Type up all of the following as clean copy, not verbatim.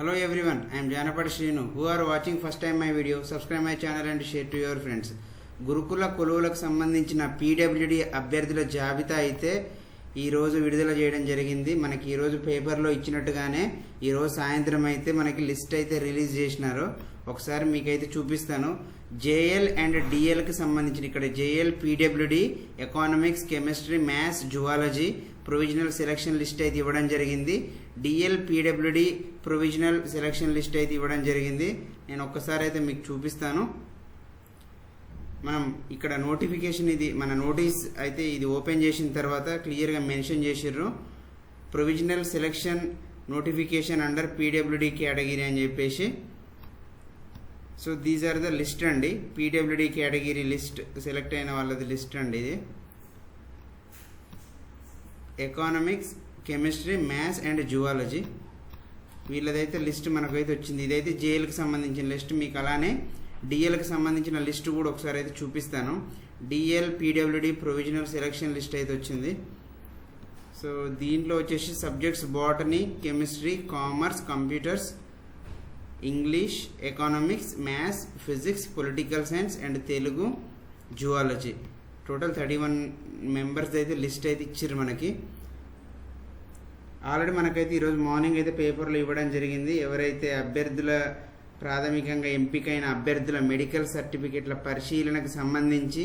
Hello everyone, I am Janapati Srinu. Who are watching first time my video, subscribe my channel and share to your friends. గురుకుల కొలువులకు సంబంధించిన PWD అభ్యర్థుల జాబితా అయితే ఈరోజు విడుదల చేయడం జరిగింది. మనకి ఈరోజు పేపర్లో ఇచ్చినట్టుగానే ఈరోజు సాయంత్రం అయితే మనకి లిస్ట్ అయితే రిలీజ్ చేసినారు. ఒకసారి మీకైతే చూపిస్తాను. జేఎల్ అండ్ డిఎల్కి సంబంధించిన ఇక్కడ JL PWD economics, chemistry, maths, zoology provisional selection list అయితే ఇవ్వడం జరిగింది. DL PWD provisional selection list అయితే ఇవ్వడం జరిగింది. నేను ఒక్కసారి అయితే మీకు చూపిస్తాను. మనం ఇక్కడ నోటిఫికేషన్, ఇది మన నోటీస్ అయితే ఇది ఓపెన్ చేసిన తర్వాత క్లియర్గా మెన్షన్ చేసిర్రు, provisional selection notification under PWD category అని చెప్పేసి. So these are the list అండి, పీడబ్ల్యూడి కేటగిరీ లిస్ట్, సెలెక్ట్ అయిన వాళ్ళది లిస్ట్ అండి ఇది. Economics, chemistry, maths and zoology వీళ్ళదైతే లిస్ట్ మనకైతే వచ్చింది. ఇదైతే జేఎల్కి సంబంధించిన లిస్ట్. మీకు అలానే డిఎల్కి సంబంధించిన లిస్ట్ కూడా ఒకసారి అయితే చూపిస్తాను. DL PWD provisional selection list అయితే వచ్చింది. సో దీంట్లో వచ్చేసి subjects botany, chemistry, commerce, computers, English, economics, maths, physics, political science and Telugu, zoology. Total 31 members అయితే లిస్ట్ అయితే ఇచ్చారు మనకి. ఆల్రెడీ మనకైతే ఈరోజు మార్నింగ్ అయితే పేపర్లో ఇవ్వడం జరిగింది. ఎవరైతే అభ్యర్థుల ప్రాథమికంగా ఎంపికైన అభ్యర్థుల మెడికల్ సర్టిఫికెట్ల పరిశీలనకు సంబంధించి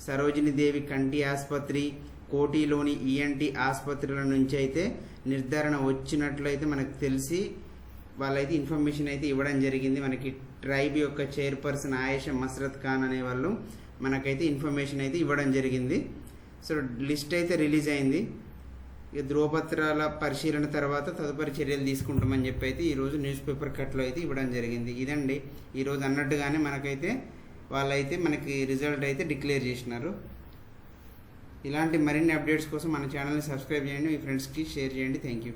సరోజిని దేవి కంటి ఆసుపత్రి, కోటిలోని ఈఎన్టీ ఆసుపత్రుల నుంచి అయితే నిర్ధారణ వచ్చినట్లయితే మనకు తెలిసి వాళ్ళైతే ఇన్ఫర్మేషన్ అయితే ఇవ్వడం జరిగింది. మనకి ట్రైబ్ యొక్క చైర్పర్సన్ ఆయేషా మస్రత్ ఖాన్ అనే వాళ్ళు మనకైతే ఇన్ఫర్మేషన్ అయితే ఇవ్వడం జరిగింది. సో లిస్ట్ అయితే రిలీజ్ అయింది. ఇక ధ్రువపత్రాల పరిశీలన తర్వాత తదుపరి చర్యలు తీసుకుంటామని చెప్పి అయితే ఈరోజు న్యూస్ పేపర్ కట్లో అయితే ఇవ్వడం జరిగింది. ఇదండి ఈరోజు అన్నట్టుగానే మనకైతే వాళ్ళైతే మనకి రిజల్ట్ అయితే డిక్లేర్ చేసినారు. ఇలాంటి మరిన్ని అప్డేట్స్ కోసం మన ఛానల్ని సబ్స్క్రైబ్ చేయండి, మీ ఫ్రెండ్స్కి షేర్ చేయండి. Thank you.